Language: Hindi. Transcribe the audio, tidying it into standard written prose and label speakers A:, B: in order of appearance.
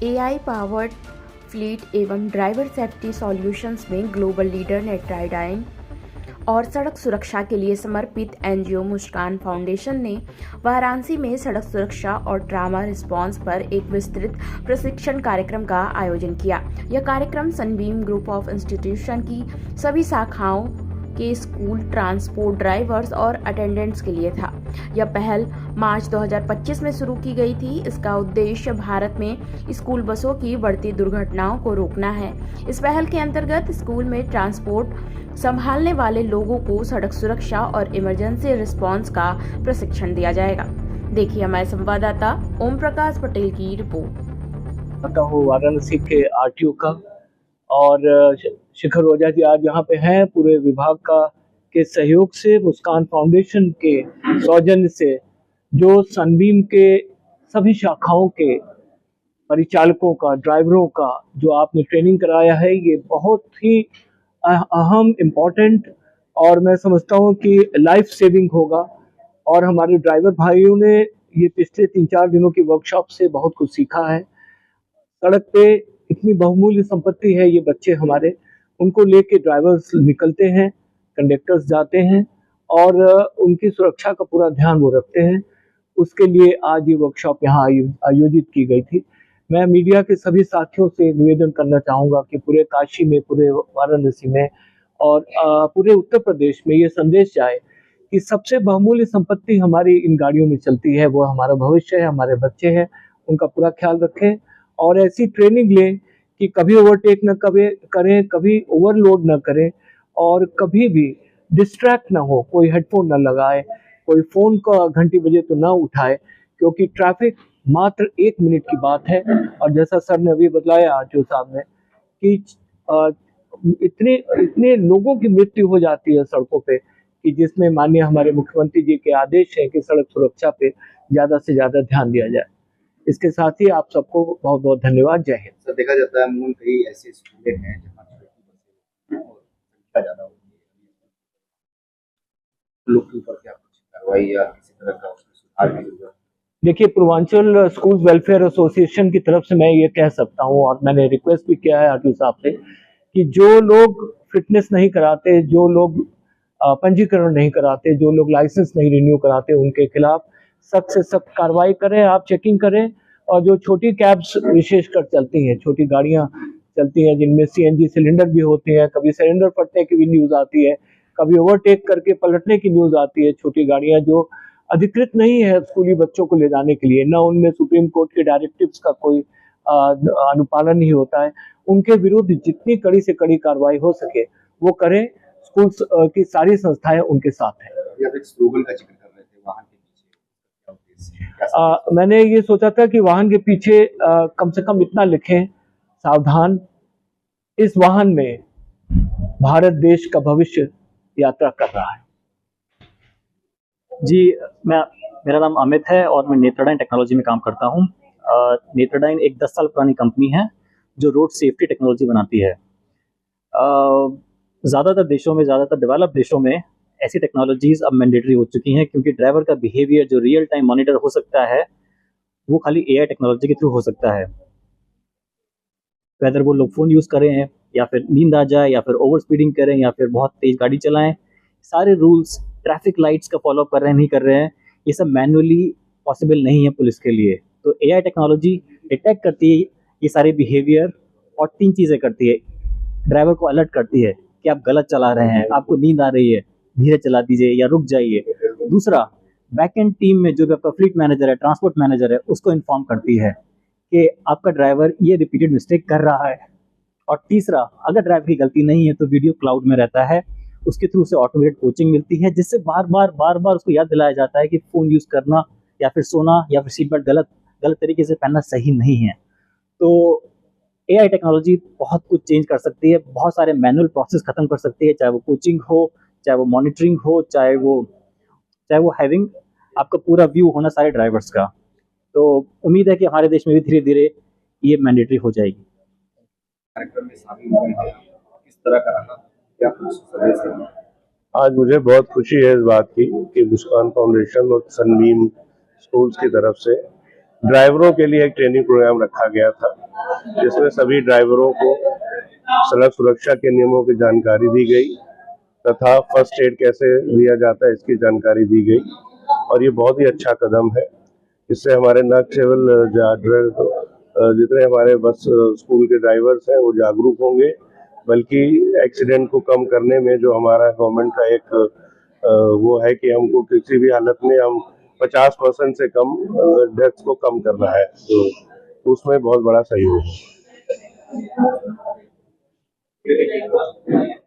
A: एआई पावर्ड फ्लीट एवं ड्राइवर सेफ्टी सॉल्यूशंस में ग्लोबल लीडर नेट्राइडाइन और सड़क सुरक्षा के लिए समर्पित एनजीओ मुस्कान फाउंडेशन ने वाराणसी में सड़क सुरक्षा और ट्रॉमा रिस्पांस पर एक विस्तृत प्रशिक्षण कार्यक्रम का आयोजन किया। यह कार्यक्रम सनबीम ग्रुप ऑफ इंस्टीट्यूशन की सभी शाखाओं के स्कूल ट्रांसपोर्ट ड्राइवर्स और अटेंडेंट्स के लिए था। यह पहल मार्च 2025 में शुरू की गई थी। इसका उद्देश्य भारत में स्कूल बसों की बढ़ती दुर्घटनाओं को रोकना है। इस पहल के अंतर्गत स्कूल में ट्रांसपोर्ट संभालने वाले लोगों को सड़क सुरक्षा और इमरजेंसी रिस्पांस का प्रशिक्षण दिया जाएगा। देखिए हमारे संवाददाता ओम प्रकाश पटेल की रिपोर्ट।
B: वाराणसी के आरटीओ का और शिखर ओझा जी आज यहाँ पे हैं, पूरे विभाग के सहयोग से मुस्कान फाउंडेशन के सौजन्य से जो सनबीम के सभी शाखाओं के परिचालकों का, ड्राइवरों का जो आपने ट्रेनिंग कराया है, ये बहुत ही अहम, इम्पोर्टेंट और मैं समझता हूँ कि लाइफ सेविंग होगा। और हमारे ड्राइवर भाइयों ने ये पिछले 3-4 दिनों की वर्कशॉप से बहुत कुछ सीखा है। सड़क पे इतनी बहुमूल्य संपत्ति है ये बच्चे हमारे, उनको लेके ड्राइवर्स निकलते हैं, कंडक्टर्स जाते हैं और उनकी सुरक्षा का पूरा ध्यान वो रखते हैं। उसके लिए आज ये वर्कशॉप यहाँ आयोजित की गई थी। मैं मीडिया के सभी साथियों से निवेदन करना चाहूँगा कि पूरे काशी में, पूरे वाराणसी में और पूरे उत्तर प्रदेश में ये संदेश जाए कि सबसे बहुमूल्य संपत्ति हमारी इन गाड़ियों में चलती है, वो हमारा भविष्य है, हमारे बच्चे हैं, उनका पूरा ख्याल रखें और ऐसी ट्रेनिंग लें कि कभी ओवरटेक न करें, कभी ओवरलोड न करें और कभी भी डिस्ट्रैक्ट ना हो, कोई हेडफोन न लगाए, कोई फ़ोन का घंटी बजे तो ना उठाए, क्योंकि ट्रैफिक मात्र 1 मिनट की बात है। और जैसा सर ने अभी बताया आरटीओ साहब ने कि इतने लोगों की मृत्यु हो जाती है सड़कों पे कि जिसमें माननीय हमारे मुख्यमंत्री जी के आदेश है कि सड़क सुरक्षा पे ज़्यादा से ज़्यादा ध्यान दिया जाए। इसके साथ ही आप सबको बहुत बहुत धन्यवाद। जय हिंद।
C: सर, देखा जाता है अमूमन कई ऐसे स्कूलें हैं जहाँ ज़्यादा होती है, लोग के ऊपर क्या कुछ कार्रवाई या किसी तरह का उसमें सुधार की जरूरत?
B: देखिए, पूर्वांचल स्कूल वेलफेयर एसोसिएशन की तरफ से मैं ये कह सकता हूँ और मैंने रिक्वेस्ट भी किया है आरटीओ साहब से कि जो लोग फिटनेस नहीं कराते, जो लोग पंजीकरण नहीं कराते, जो लोग लाइसेंस नहीं रिन्यू कराते, उनके खिलाफ सख्त से सख्त कार्रवाई करें, आप चेकिंग करें। और जो छोटी कैब्स विशेषकर चलती हैं, छोटी गाड़ियां चलती हैं जिनमें सीएनजी सिलेंडर भी होते हैं, कभी सिलेंडर फटने की भी न्यूज़ आती है, कभी ओवरटेक करके पलटने की न्यूज़ आती है। छोटी गाड़ियां जो अधिकृत नहीं है स्कूली बच्चों को ले जाने के लिए, ना उनमें सुप्रीम कोर्ट के डायरेक्टिव्स का कोई अनुपालन नहीं होता है, उनके विरुद्ध जितनी कड़ी से कड़ी कार्रवाई हो सके वो करें। स्कूल की सारी संस्थाएं उनके साथ हैं।
C: स्लोगन का जिक्र कर रहे थे, वाहन के पीछे
B: मैंने ये सोचा था कि वाहन के पीछे कम से कम इतना लिखें, सावधान, इस वाहन में भारत देश का भविष्य यात्रा कर रहा है।
D: जी, मेरा नाम अमित है और मैं नेत्राडाइन टेक्नोलॉजी में काम करता हूँ। नेत्राडाइन एक 10 साल पुरानी कंपनी है जो रोड सेफ्टी टेक्नोलॉजी बनाती है। ज़्यादातर देशों में, ज़्यादातर डेवलप्ड देशों में ऐसी टेक्नोलॉजीज़ अब मैंडेटरी हो चुकी हैं, क्योंकि ड्राइवर का बिहेवियर जो रियल टाइम मॉनिटर हो सकता है वो खाली एआई टेक्नोलॉजी के थ्रू हो सकता है। वेदर वो लोग फ़ोन यूज़ करें या फिर नींद आ जाए या फिर ओवर स्पीडिंग करें या फिर बहुत तेज़ गाड़ी चलाएं, सारे रूल्स, ट्रैफिक लाइट्स का फॉलो कर रहे हैं, नहीं कर रहे हैं, ये सब मैनुअली पॉसिबल नहीं है पुलिस के लिए। तो एआई टेक्नोलॉजी डिटेक्ट करती है ये सारे बिहेवियर और 3 चीज़ें करती है। ड्राइवर को अलर्ट करती है कि आप गलत चला रहे हैं, आपको नींद आ रही है, धीरे चला दीजिए या रुक जाइए। दूसरा, बैक एंड टीम में जो भी आपका फ्लीट मैनेजर है, ट्रांसपोर्ट मैनेजर है, उसको इन्फॉर्म करती है कि आपका ड्राइवर ये रिपीटेड मिस्टेक कर रहा है। और तीसरा, अगर ड्राइवर की गलती नहीं है तो वीडियो क्लाउड में रहता है, उसके थ्रू से ऑटोमेटेड कोचिंग मिलती है, जिससे बार बार उसको याद दिलाया जाता है कि फ़ोन यूज़ करना या फिर सोना या फिर सीट बेल्ट गलत तरीके से पहनना सही नहीं है। तो एआई टेक्नोलॉजी बहुत कुछ चेंज कर सकती है, बहुत सारे मैनुअल प्रोसेस खत्म कर सकती है, चाहे वो कोचिंग हो, चाहे वो मॉनिटरिंग हो, चाहे वो हैविंग आपका पूरा व्यू होना सारे ड्राइवर्स का। तो उम्मीद है कि हमारे देश में भी धीरे धीरे ये मैंडेटरी हो जाएगी।
C: कार्यक्रम में शामिल हुए हैं, किस तरह का रहा, क्या कुछ संदेश है?
E: आज मुझे बहुत खुशी है इस बात की कि मुस्कान फाउंडेशन और सनबीम स्कूल्स की तरफ से ड्राइवरों के लिए एक ट्रेनिंग प्रोग्राम रखा गया था, जिसमें सभी ड्राइवरों को सड़क सुरक्षा के नियमों की जानकारी दी गई तथा फर्स्ट एड कैसे लिया जाता है इसकी जानकारी दी गई। और ये बहुत ही अच्छा कदम है। इससे हमारे न केवल जितने हमारे बस स्कूल के ड्राइवर्स हैं वो जागरूक होंगे, बल्कि एक्सीडेंट को कम करने में जो हमारा गवर्नमेंट का एक वो है कि हमको किसी भी हालत में हम 50% से कम डेथ्स को कम करना है, तो उसमें बहुत बड़ा सहयोग है।